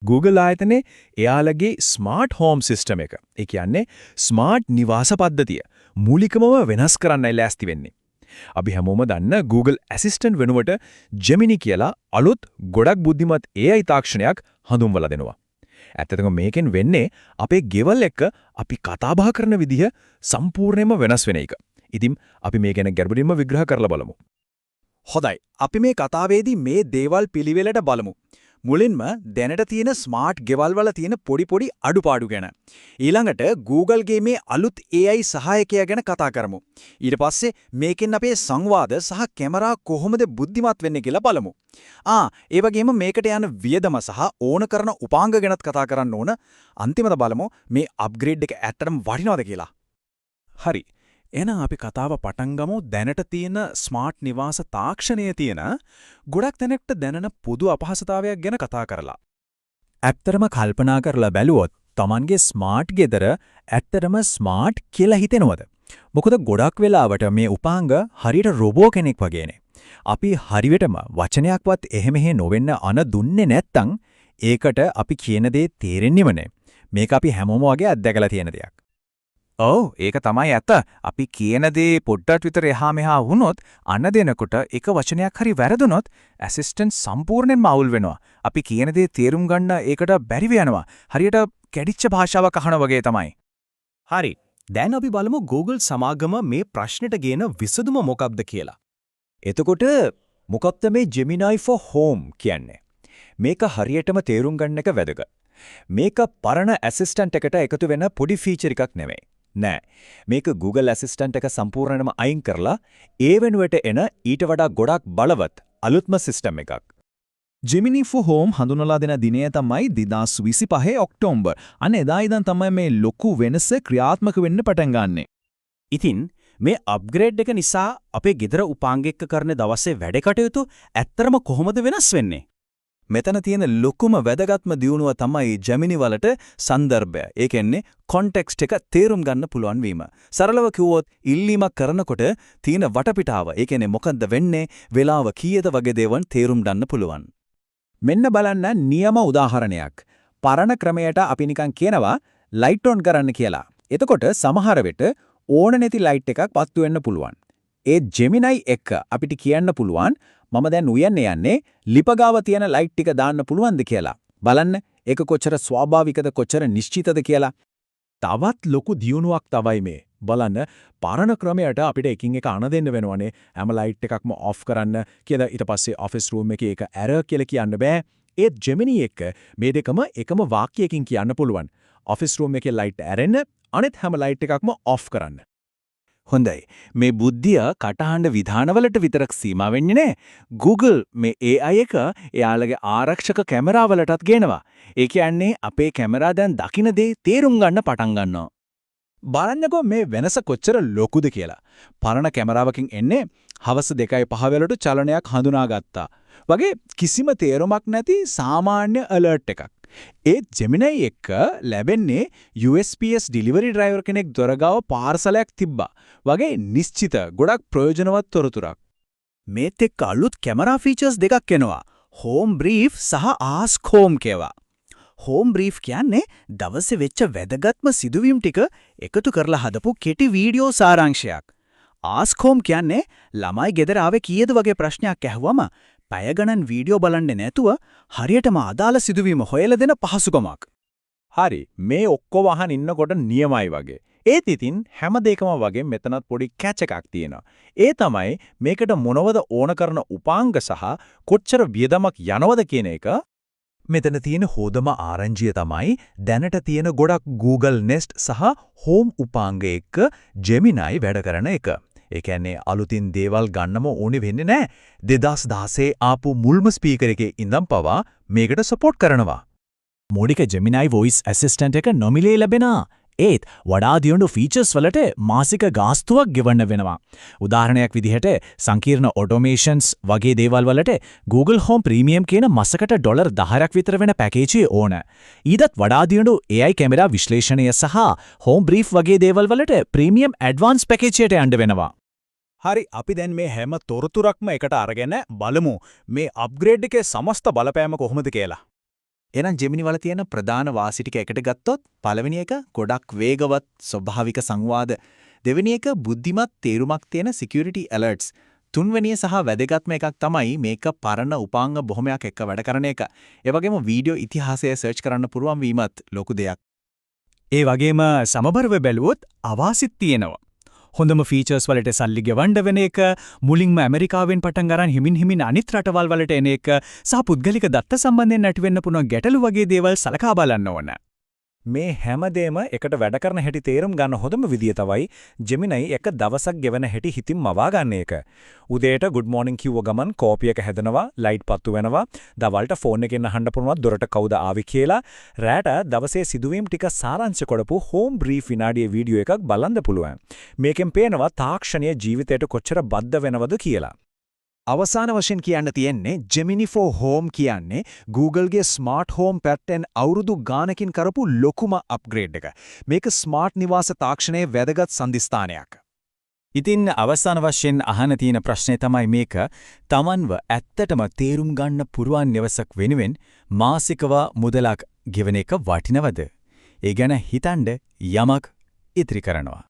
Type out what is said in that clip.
Google ආයතනයේ එයාලගේ smart home system එක. ඒ කියන්නේ ස්මාර්ට් නිවාස පද්ධතිය මූලිකවම වෙනස් කරන්නයි ලෑස්ති වෙන්නේ. අපි හැමෝම දන්න Google Assistant වෙනුවට Gemini කියලා අලුත් ගොඩක් බුද්ධිමත් AI තාක්ෂණයක් හඳුන්වලා දෙනවා. ඇත්තටම මේකෙන් වෙන්නේ අපේ ගෙවල් එක්ක අපි කතා බහ කරන විදිහ සම්පූර්ණයෙන්ම වෙනස් වෙන එක. ඉතින් අපි මේ ගැන ගැඹුරින්ම විග්‍රහ කරලා බලමු. හොඳයි. අපි මේ කතාවේදී මේ දේවල් පිළිවෙලට බලමු. මුලින්ම දැනට තියෙන ස්මාර්ට් ගෙවල් වල තියෙන පොඩි අඩුපාඩු ගැන. ඊළඟට Google ගේ මේ අලුත් AI සහායකයා ගැන කතා කරමු. ඊට පස්සේ මේකෙන් අපේ සංවාද සහ කැමරා කොහොමද බුද්ධිමත් වෙන්නේ කියලා බලමු. ඒ වගේම මේකට යන වියදම සහ ඕන කරන උපාංග ගැනත් කතා කරන්න ඕන. අන්තිමට බලමු මේ අප්ග්‍රේඩ් එක ඇත්තටම වටිනවද කියලා. හරි. එහෙනම් අපි කතාව පටන් ගමු දැනට තියෙන ස්මාර්ට් නිවාස තාක්ෂණයේ තියෙන ගොඩක් දැනට දැනෙන පොදු අපහසුතාවයක් ගැන කතා කරලා. ඇත්තටම කල්පනා කරලා බැලුවොත් Tamanගේ ස්මාර්ට් ගෙදර ඇත්තටම ස්මාර්ට් කියලා හිතෙනවද? මොකද ගොඩක් වෙලාවට මේ උපාංග හරියට රොබෝ කෙනෙක් වගේනේ. අපි හරියටම වචනයක්වත් එහෙ මෙහෙ නොවෙන්න අන දුන්නේ නැත්තම් ඒකට අපි කියන දේ තේරෙන්නේම නැහැ. මේක අපි හැමෝම වගේ අත්දැකලා තියෙන දෙයක්. ඔව් ඒක තමයි ඇත්ත. අපි කියන දේ පොඩ්ඩක් විතර එහා මෙහා වුණොත් අන්න දෙනකොට එක වචනයක් හරි වැරදුනොත් ඇසිස්ටන්ට් සම්පූර්ණයෙන්ම අවුල් වෙනවා. අපි කියන දේ තේරුම් ගන්න ඒකට බැරිව යනවා. හරියට කැඩිච්ච භාෂාවක් අහන වගේ තමයි. හරි. දැන් අපි බලමු Google සමාගම මේ ප්‍රශ්නෙට ගේන විසඳුම මොකක්ද කියලා. එතකොට මොකක්ද මේ Gemini for Home කියන්නේ? මේක හරියටම තේරුම් ගන්න එක වැදගත්. මේක පරණ ඇසිස්ටන්ට් එකට එකතු වෙන පොඩි ෆීචර් එකක් නෙමෙයි. නෑ. මේක Google Assistant එක සම්පූර්ණයෙන්ම අයින් කරලා ඒ වෙනුවට එන ඊට වඩා ගොඩක් බලවත් අලුත්ම සිස්ටම් එකක්. Gemini for Home හඳුන්වලා දෙන දිනය තමයි 2025 ඔක්තෝබර්. අන්න එදා ඉඳන් තමයි මේ ලොකු වෙනස ක්‍රියාත්මක වෙන්න පටන් ගන්නෙ. ඉතින් මේ අප්ග්‍රේඩ් එක නිසා අපේ ගෙදර උපාංග එක්ක කරන දවසේ වැඩ කටයුතු ඇත්තරම කොහොමද වෙනස් වෙන්නේ? මෙතන තියෙන ලොකුම වැදගත්ම දියුණුව තමයි Gemini වලට සන්දර්භය. ඒ කියන්නේ කොන්ටෙක්ස්ට් එක තේරුම් ගන්න පුළුවන් වීම. සරලව කිව්වොත් ඉල්ලීමක් කරනකොට තියෙන වටපිටාව, ඒ කියන්නේ මොකද්ද වෙන්නේ, වෙලාව කීයද වගේ දේවල් තේරුම් ගන්න පුළුවන්. මෙන්න බලන්න නියම උදාහරණයක්. පරණ ක්‍රමයට අපි නිකන් කියනවා ලයිට් ඔන් කරන්න කියලා. එතකොට සමහර වෙට ඕන නැති ලයිට් එකක් පත්තු වෙන්න පුළුවන්. ඒ Gemini එක අපිට කියන්න පුළුවන් මම දැන් උයන්නේ යන්නේ ලිපගාව තියෙන ලයිට් ටික දාන්න පුළුවන්ද කියලා. බලන්න ඒක කොච්චර ස්වාභාවිකද කොච්චර නිශ්චිතද කියලා. තවත් ලොකු දියුණුවක් තමයි මේ. බලන්න පරණ ක්‍රමයට අපිට එකින් එක අණ දෙන්න වෙනවනේ. හැම ලයිට් එකක්ම ඔෆ් කරන්න කියලා ඊට පස්සේ ඔෆිස් රූම් එකේ ඒක ඇරර් කියලා කියන්න බෑ. ඒත් Gemini එක මේ දෙකම එකම වාක්‍යයකින් කියන්න පුළුවන්. ඔෆිස් රූම් එකේ ලයිට් ඇරෙන්න අනෙත් හැම ලයිට් එකක්ම ඔෆ් කරන්න. හොඳයි. මේ බුද්ධිය කටහඬ විධානවලට විතරක් සීමා වෙන්නේ නැහැ. Google මේ AI එක එයාලගේ ආරක්ෂක කැමරාවලටත් ගේනවා. ඒ කියන්නේ අපේ කැමරා දැන් දකින්න දේ තේරුම් ගන්න පටන් ගන්නවා. බලන්නකෝ මේ වෙනස කොච්චර ලොකුද කියලා. පරණ කැමරාවකින් එන්නේ හවස 2:05 වෙලට චලනයක් හඳුනාගත්තා. වගේ කිසිම තේරුමක් නැති සාමාන්‍ය alert එකක්. ඒ Gemini එක ලැබෙන්නේ USPS delivery driver කෙනෙක් දොරගාව පාර්සලයක් තිබ්බා. වගේ නිශ්චිත ගොඩක් ප්‍රයෝජනවත් තොරතුරක්. මේත් එක්ක අලුත් කැමරා ෆීචර්ස් දෙකක් එනවා. Home Brief සහ Ask Home කියලා. Home Brief කියන්නේ දවසේ වෙච්ච වැදගත්ම සිදුවීම් ටික එකතු කරලා හදපු කෙටි වීඩියෝ සාරාංශයක්. Ask Home කියන්නේ ළමයි ගෙදර ආවේ කීයද වගේ ප්‍රශ්නයක් ඇහුවම පැය ගණන් වීඩියෝ බලන්නේ නැතුව හරියටම අදාළ සිදුවීම හොයලා දෙන පහසුකමක්. හරි මේ ඔක්කොම අහන් ඉන්නකොට නියමයි වගේ. ඒත් ඉතින් හැම දෙයකම වගේ මෙතනත් පොඩි කැච් එකක් තියෙනවා. ඒ තමයි මේකට මොනවද ඕන කරන උපාංග සහ කොච්චර වියදමක් යනවද කියන එක. මෙතන තියෙන හොදම ආරංචිය තමයි දැනට තියෙන ගොඩක් Google Nest සහ Home උපාංග එක්ක Gemini වැඩ කරන එක. ඒ කියන්නේ අලුතින් දේවල් ගන්නම ඕනේ වෙන්නේ නැහැ. 2016 ආපු මුල්ම ස්පීකර් එකේ ඉඳන් පවා මේකට සපෝට් කරනවා. මූලික Gemini voice assistant එක නොමිලේ ලැබෙනවා. ඒත් වඩා දියුණු ෆීචර්ස් වලට මාසික ගාස්තුවක් ගෙවන්න වෙනවා. උදාහරණයක් විදිහට සංකීර්ණ ඔටෝමේෂන්ස් වගේ දේවල් වලට Google Home Premium කියන මාසකට $10ක් විතර වෙන පැකේජය ඕන. ඊටත් වඩා දියුණු AI කැමරා විශ්ලේෂණය සහ Home Brief වගේ දේවල් වලට Premium Advanced පැකේජයට යන්න වෙනවා. හරි අපි දැන් මේ හැම තොරතුරක්ම එකට අරගෙන බලමු මේ අප්ග්‍රේඩ් එකේ සමස්ත බලපෑම කොහොමද කියලා. එහෙනම් ජෙමිනි වල තියෙන ප්‍රධාන වාසි ටික එකට ගත්තොත් පළවෙනි එක ගොඩක් වේගවත් ස්වභාවික සංවාද. දෙවෙනි එක බුද්ධිමත් තේරුමක් තියෙන security alerts. තුන්වෙනි සහ වැදගත්ම එකක් තමයි මේක පරණ උපාංග බොහොමයක් එක්ක වැඩ කරන එක. ඒ වගේම වීඩියෝ ඉතිහාසය සර්ච් කරන්න පුළුවන් වීමත් ලොකු දෙයක්. ඒ වගේම සමබරව බැලුවොත් අවාසිත් තියෙනවා. හොඳම ෆීචර්ස් වලට සල්ලි ගෙවන්න වෙන එක, මුලින්ම ඇමරිකාවෙන් පටන් ගන්න හිමින් අනිත් රටවල් වලට එන එක, සහ පුද්ගලික දත්ත සම්බන්ධයෙන් නැතිවෙන්න පුළුවන් ගැටලු වගේ දේවල් සලකා බලන්න ඕන. මේ හැමදේම එකට වැඩ කරන හැටි තේරුම් ගන්න හොඳම විදිය තමයි ජෙමිනයි එක දවසක් ගෙවන හැටි හිතින් මවා ගන්න එක. උදේට good morning කිව්ව ගමන් කෝපි එක හැදෙනවා, ලයිට් පත්තු වෙනවා, දවල්ට ෆෝන් එකෙන් අහන්න පුළුවන් දොරට කවුද ආවි කියලා, රැට දවසේ සිදුවීම් ටික සාරාංශ කරපු home brief විනාඩියේ වීඩියෝ එකක් බලන්න පුළුවන්. මේකෙන් පේනවා තාක්ෂණීය ජීවිතයට කොච්චර බද්ධ වෙනවද කියලා. අවසාන වශයෙන් කියන්න තියෙන්නේ Gemini for Home කියන්නේ Google-ගේ smart home පැත්තෙන් අවුරුදු ගානකින් කරපු ලොකුම අප්ග්‍රේඩ් එක. මේක ස්මාර්ට් නිවාස තාක්ෂණයේ වැදගත් සම්දිස්ථානයක්. ඉතින් අවසාන වශයෙන් අහන තියෙන ප්‍රශ්නේ තමයි මේක. Tamanව ඇත්තටම තේරුම් ගන්න පුරුවන් නිවසක් වෙනුවෙන් මාසිකව මුදලක් ගෙවන එක වටිනවද? ඒ ගැන හිතන්න යමක් ඉතිරි කරනවා.